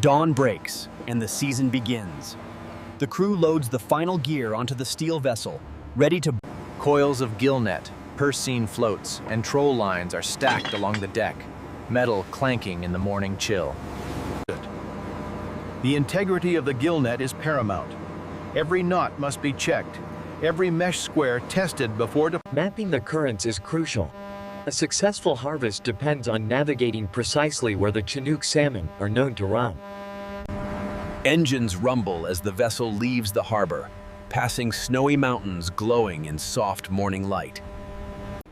Dawn breaks, and the season begins. The crew loads the final gear onto the steel vessel, ready to... Coils of gill net, purse seine floats, and troll lines are stacked along the deck, metal clanking in the morning chill. The integrity of the gill net is paramount. Every knot must be checked, every mesh square tested before Mapping the currents is crucial. A successful harvest depends on navigating precisely where the Chinook salmon are known to run. Engines rumble as the vessel leaves the harbor, passing snowy mountains glowing in soft morning light.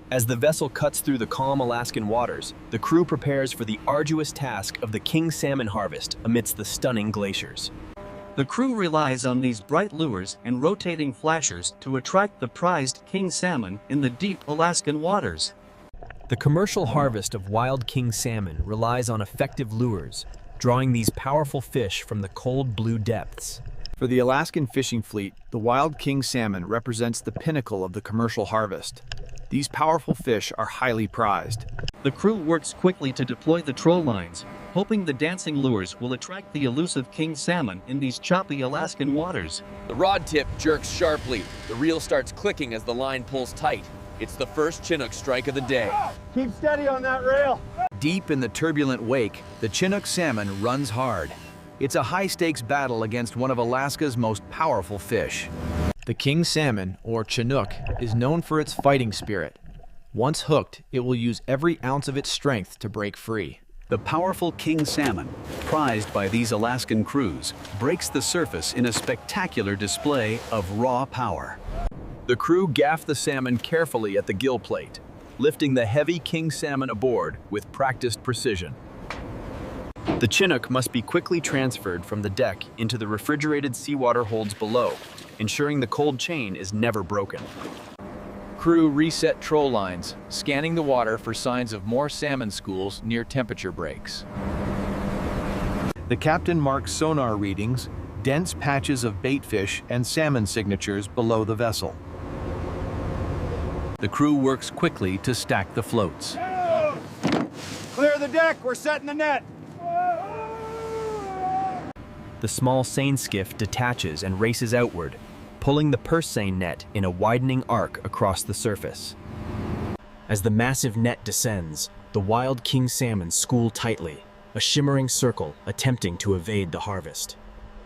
As the vessel cuts through the calm Alaskan waters, the crew prepares for the arduous task of the king salmon harvest amidst the stunning glaciers. The crew relies on these bright lures and rotating flashers to attract the prized king salmon in the deep Alaskan waters. The commercial harvest of wild king salmon relies on effective lures, drawing these powerful fish from the cold blue depths. For the Alaskan fishing fleet, the wild king salmon represents the pinnacle of the commercial harvest. These powerful fish are highly prized. The crew works quickly to deploy the troll lines, hoping the dancing lures will attract the elusive king salmon in these choppy Alaskan waters. The rod tip jerks sharply. The reel starts clicking as the line pulls tight. It's the first Chinook strike of the day. Keep steady on that rail. Deep in the turbulent wake, the Chinook salmon runs hard. It's a high-stakes battle against one of Alaska's most powerful fish. The king salmon, or Chinook, is known for its fighting spirit. Once hooked, it will use every ounce of its strength to break free. The powerful king salmon, prized by these Alaskan crews, breaks the surface in a spectacular display of raw power. The crew gaff the salmon carefully at the gill plate, lifting the heavy king salmon aboard with practiced precision. The Chinook must be quickly transferred from the deck into the refrigerated seawater holds below, ensuring the cold chain is never broken. Crew reset troll lines, scanning the water for signs of more salmon schools near temperature breaks. The captain marks sonar readings, dense patches of baitfish and salmon signatures below the vessel. The crew works quickly to stack the floats. Clear the deck, we're setting the net. The small seine skiff detaches and races outward, pulling the purse seine net in a widening arc across the surface. As the massive net descends, the wild king salmon school tightly, a shimmering circle attempting to evade the harvest.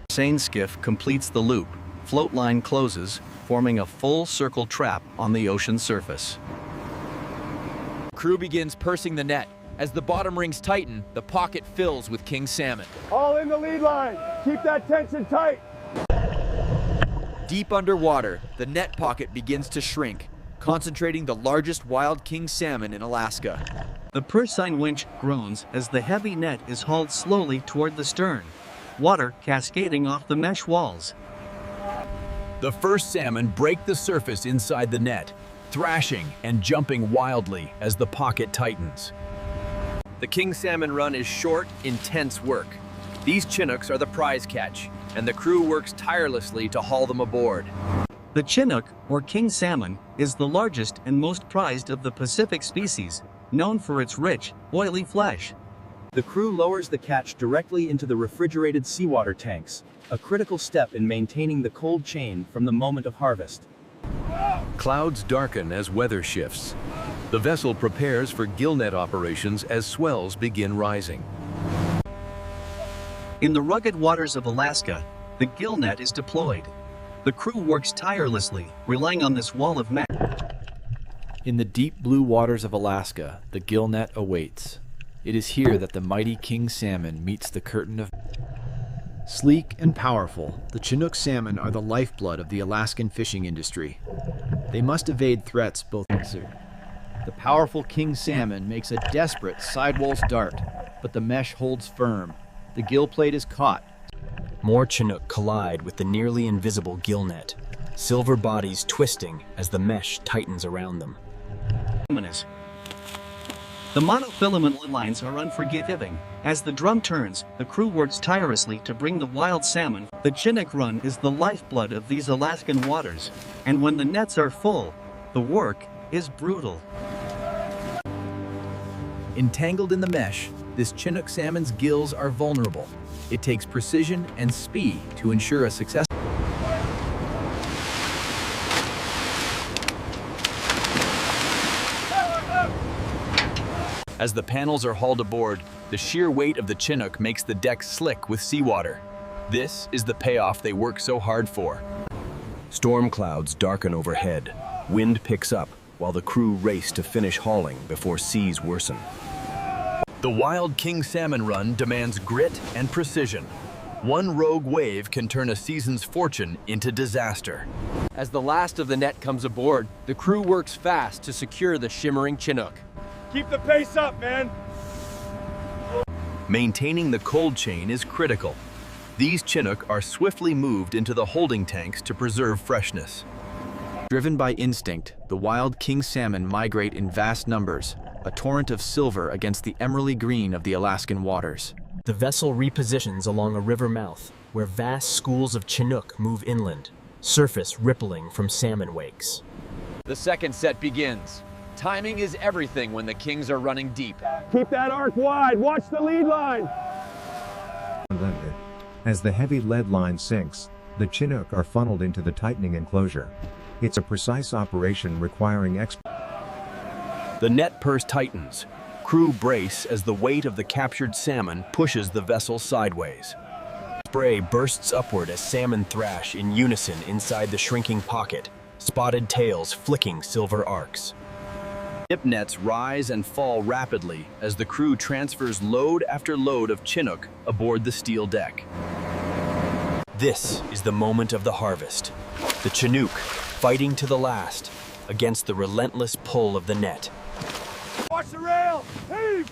Seine skiff completes the loop. Float line closes, forming a full circle trap on the ocean surface. Crew begins pursing the net. As the bottom rings tighten, the pocket fills with king salmon. All in the lead line. Keep that tension tight. Deep underwater, the net pocket begins to shrink, concentrating the largest wild king salmon in Alaska. The purse seine winch groans as the heavy net is hauled slowly toward the stern, water cascading off the mesh walls. The first salmon break the surface inside the net, thrashing and jumping wildly as the pocket tightens. The king salmon run is short, intense work. These Chinooks are the prize catch, and the crew works tirelessly to haul them aboard. The Chinook, or king salmon, is the largest and most prized of the Pacific species, known for its rich, oily flesh. The crew lowers the catch directly into the refrigerated seawater tanks, a critical step in maintaining the cold chain from the moment of harvest. Clouds darken as weather shifts. The vessel prepares for gill net operations as swells begin rising. In the rugged waters of Alaska, the gill net is deployed. The crew works tirelessly, relying on this wall of mesh. In the deep blue waters of Alaska, the gill net awaits. It is here that the mighty king salmon meets the curtain of... Sleek and powerful, the Chinook salmon are the lifeblood of the Alaskan fishing industry. They must evade threats both... The powerful king salmon makes a desperate sidewalls dart, but the mesh holds firm. The gill plate is caught. More Chinook collide with the nearly invisible gill net, silver bodies twisting as the mesh tightens around them. The monofilament lines are unforgiving. As the drum turns, the crew works tirelessly to bring the wild salmon. The Chinook run is the lifeblood of these Alaskan waters, and when the nets are full, the work is brutal. Entangled in the mesh, this Chinook salmon's gills are vulnerable. It takes precision and speed to ensure a successful. As the panels are hauled aboard, the sheer weight of the Chinook makes the deck slick with seawater. This is the payoff they work so hard for. Storm clouds darken overhead. Wind picks up while the crew race to finish hauling before seas worsen. The wild king salmon run demands grit and precision. One rogue wave can turn a season's fortune into disaster. As the last of the net comes aboard, the crew works fast to secure the shimmering Chinook. Keep the pace up, man. Maintaining the cold chain is critical. These Chinook are swiftly moved into the holding tanks to preserve freshness. Driven by instinct, the wild king salmon migrate in vast numbers, a torrent of silver against the emerald green of the Alaskan waters. The vessel repositions along a river mouth, where vast schools of Chinook move inland, surface rippling from salmon wakes. The second set begins. Timing is everything when the Kings are running deep. Keep that arc wide. Watch the lead line. As the heavy lead line sinks, the Chinook are funneled into the tightening enclosure. It's a precise operation requiring The net purse tightens. Crew brace as the weight of the captured salmon pushes the vessel sideways. Spray bursts upward as salmon thrash in unison inside the shrinking pocket, spotted tails flicking silver arcs. Dip nets rise and fall rapidly as the crew transfers load after load of Chinook aboard the steel deck. This is the moment of the harvest. The Chinook fighting to the last against the relentless pull of the net. Watch the rail. Heave.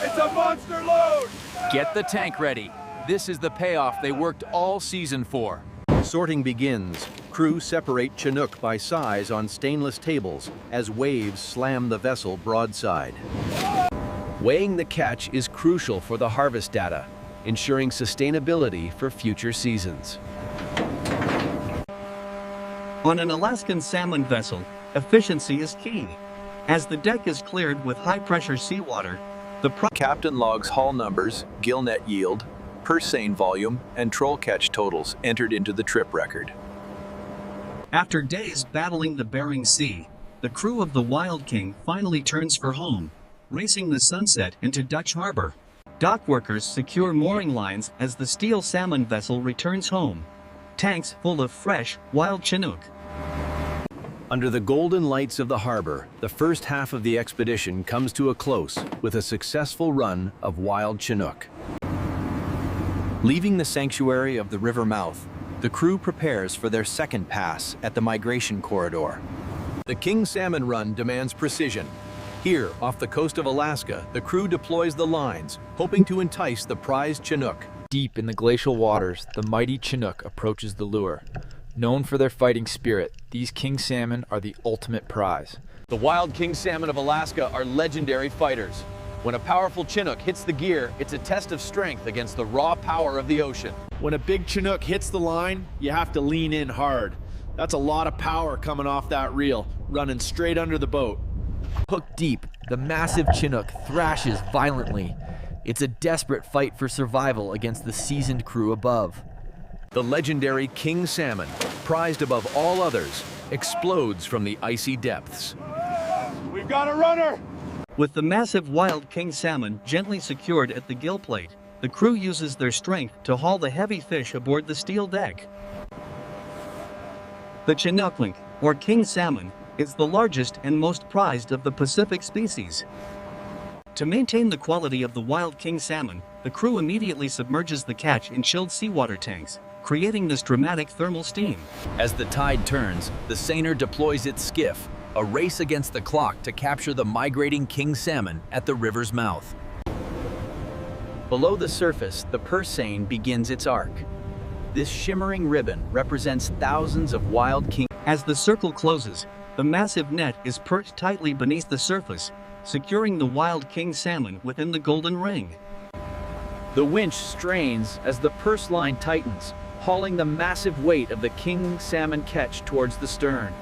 It's a monster load. Get the tank ready. This is the payoff they worked all season for. Sorting begins. Crew separate Chinook by size on stainless tables as waves slam the vessel broadside. Weighing the catch is crucial for the harvest data, ensuring sustainability for future seasons. On an Alaskan salmon vessel, efficiency is key. As the deck is cleared with high-pressure seawater, the Captain logs haul numbers, gill net yield, purse seine volume, and troll catch totals entered into the trip record. After days battling the Bering Sea, the crew of the Wild King finally turns for home, racing the sunset into Dutch Harbor. Dock workers secure mooring lines as the steel salmon vessel returns home, tanks full of fresh, wild Chinook. Under the golden lights of the harbor, the first half of the expedition comes to a close with a successful run of wild Chinook. Leaving the sanctuary of the river mouth, the crew prepares for their second pass at the migration corridor. The king salmon run demands precision. Here, off the coast of Alaska, the crew deploys the lines, hoping to entice the prized Chinook. Deep in the glacial waters, the mighty Chinook approaches the lure. Known for their fighting spirit, these king salmon are the ultimate prize. The wild king salmon of Alaska are legendary fighters. When a powerful Chinook hits the gear, it's a test of strength against the raw power of the ocean. When a big Chinook hits the line, you have to lean in hard. That's a lot of power coming off that reel, running straight under the boat. Hooked deep, the massive Chinook thrashes violently. It's a desperate fight for survival against the seasoned crew above. The legendary king salmon, prized above all others, explodes from the icy depths. We've got a runner. With the massive wild king salmon gently secured at the gill plate, the crew uses their strength to haul the heavy fish aboard the steel deck. The Chinook, or king salmon, is the largest and most prized of the Pacific species. To maintain the quality of the wild king salmon, the crew immediately submerges the catch in chilled seawater tanks, creating this dramatic thermal steam. As the tide turns, the seiner deploys its skiff, a race against the clock to capture the migrating king salmon at the river's mouth. Below the surface, the purse seine begins its arc. This shimmering ribbon represents thousands of wild king. As the circle closes, the massive net is perched tightly beneath the surface, securing the wild king salmon within the golden ring. The winch strains as the purse line tightens, hauling the massive weight of the king salmon catch towards the stern.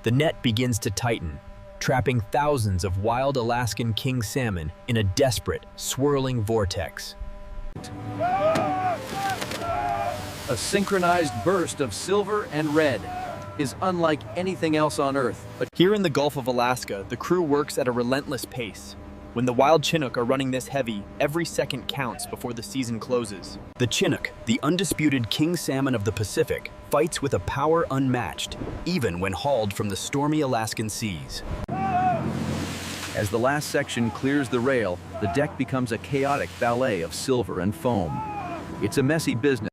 The net begins to tighten. trapping thousands of wild Alaskan king salmon in a desperate, swirling vortex. A synchronized burst of silver and red is unlike anything else on Earth. Here in the Gulf of Alaska, the crew works at a relentless pace. When the wild Chinook are running this heavy, every second counts before the season closes. The Chinook, the undisputed king salmon of the Pacific, fights with a power unmatched, even when hauled from the stormy Alaskan seas. As the last section clears the rail, the deck becomes a chaotic ballet of silver and foam. It's a messy business.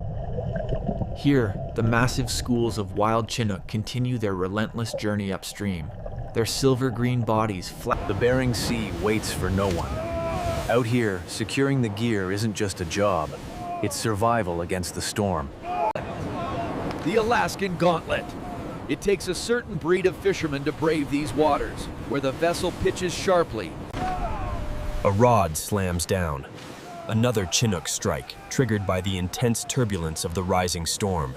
Here, the massive schools of wild Chinook continue their relentless journey upstream. Their silver-green bodies flat. The Bering Sea waits for no one. Out here, securing the gear isn't just a job. It's survival against the storm. The Alaskan Gauntlet. It takes a certain breed of fishermen to brave these waters, where the vessel pitches sharply. A rod slams down. Another Chinook strike, triggered by the intense turbulence of the rising storm.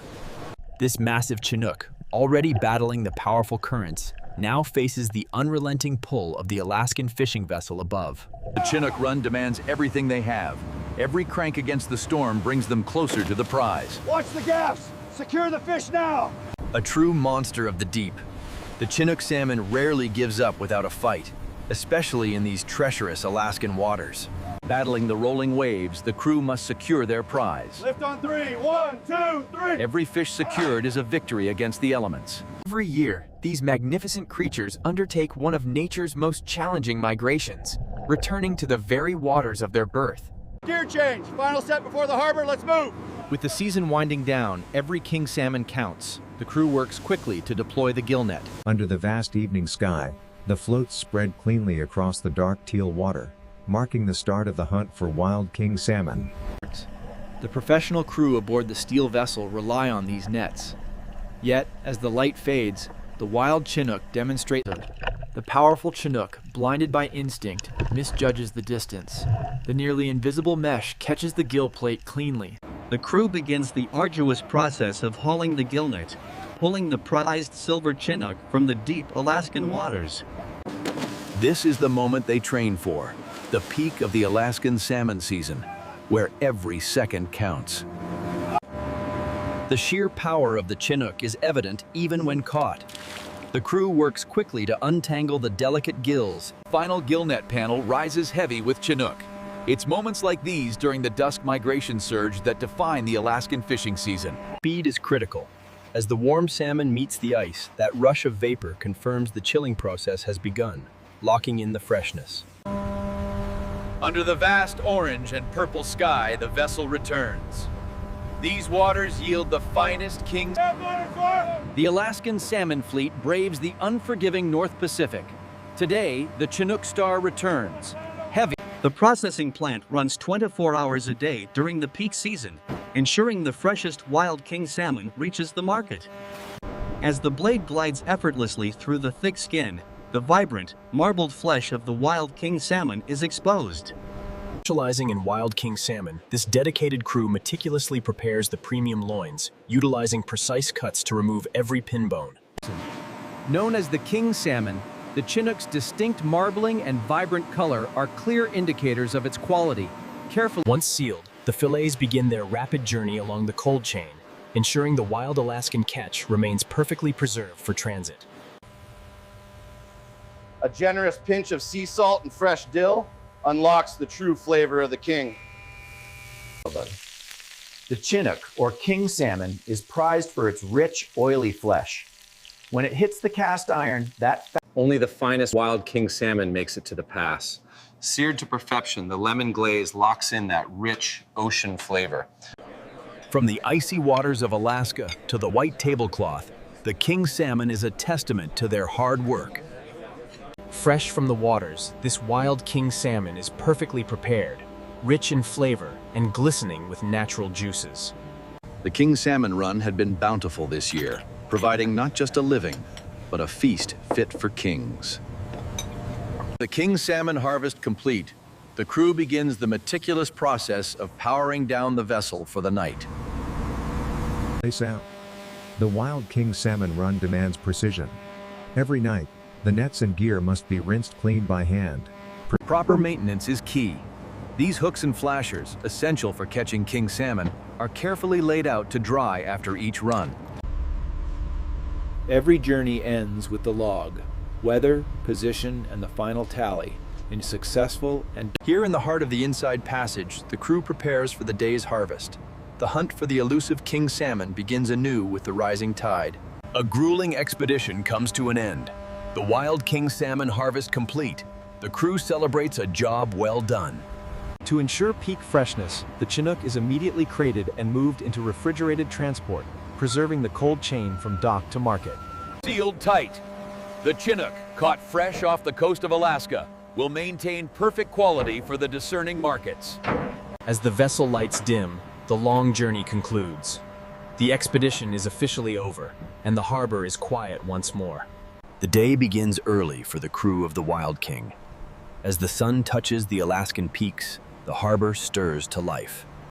This massive Chinook, already battling the powerful currents, now faces the unrelenting pull of the Alaskan fishing vessel above. The Chinook run demands everything they have. Every crank against the storm brings them closer to the prize. Watch the gaps! Secure the fish now! A true monster of the deep, the Chinook salmon rarely gives up without a fight, especially in these treacherous Alaskan waters. Battling the rolling waves, the crew must secure their prize. Lift on 3, 1, 2, 3! Every fish secured is a victory against the elements. Every year, these magnificent creatures undertake one of nature's most challenging migrations, returning to the very waters of their birth. Gear change! Final set before the harbor, let's move! With the season winding down, every king salmon counts. The crew works quickly to deploy the gill net. Under the vast evening sky, the floats spread cleanly across the dark teal water, marking the start of the hunt for wild king salmon. The professional crew aboard the steel vessel rely on these nets. Yet, as the light fades, the wild Chinook demonstrates the powerful Chinook, blinded by instinct, misjudges the distance. The nearly invisible mesh catches the gill plate cleanly. The crew begins the arduous process of hauling the gill net, pulling the prized silver Chinook from the deep Alaskan waters. This is the moment they train for, the peak of the Alaskan salmon season, where every second counts. The sheer power of the Chinook is evident even when caught. The crew works quickly to untangle the delicate gills. Final gill net panel rises heavy with Chinook. It's moments like these during the dusk migration surge that define the Alaskan fishing season. Speed is critical. As the warm salmon meets the ice, that rush of vapor confirms the chilling process has begun, locking in the freshness. Under the vast orange and purple sky, the vessel returns. These waters yield the finest king. The Alaskan salmon fleet braves the unforgiving North Pacific. Today, the Chinook Star returns. Heavy. The processing plant runs 24 hours a day during the peak season, ensuring the freshest wild king salmon reaches the market. As the blade glides effortlessly through the thick skin, the vibrant, marbled flesh of the wild king salmon is exposed. Specializing in wild king salmon, this dedicated crew meticulously prepares the premium loins, utilizing precise cuts to remove every pin bone. Known as the king salmon, the Chinook's distinct marbling and vibrant color are clear indicators of its quality. Carefully. Once sealed, the fillets begin their rapid journey along the cold chain, ensuring the wild Alaskan catch remains perfectly preserved for transit. A generous pinch of sea salt and fresh dill unlocks the true flavor of the king. The Chinook, or king salmon, is prized for its rich, oily flesh. When it hits the cast iron, only the finest wild king salmon makes it to the pass. Seared to perfection, the lemon glaze locks in that rich ocean flavor. From the icy waters of Alaska to the white tablecloth, the king salmon is a testament to their hard work. Fresh from the waters, this wild king salmon is perfectly prepared, rich in flavor and glistening with natural juices. The king salmon run had been bountiful this year, providing not just a living, but a feast fit for kings. The king salmon harvest complete, the crew begins the meticulous process of powering down the vessel for the night. Lace out. The wild king salmon run demands precision. Every night, The nets and gear must be rinsed clean by hand. Proper maintenance is key. These hooks and flashers, essential for catching king salmon, are carefully laid out to dry after each run. Every journey ends with the log, weather, position, and the final tally, in a successful and... Here in the heart of the Inside Passage, the crew prepares for the day's harvest. The hunt for the elusive king salmon begins anew with the rising tide. A grueling expedition comes to an end. The wild king salmon harvest complete. The crew celebrates a job well done. To ensure peak freshness, the Chinook is immediately crated and moved into refrigerated transport, preserving the cold chain from dock to market. Sealed tight. The Chinook, caught fresh off the coast of Alaska, will maintain perfect quality for the discerning markets. As the vessel lights dim, the long journey concludes. The expedition is officially over, and the harbor is quiet once more. The day begins early for the crew of the Wild King. As the sun touches the Alaskan peaks, the harbor stirs to life.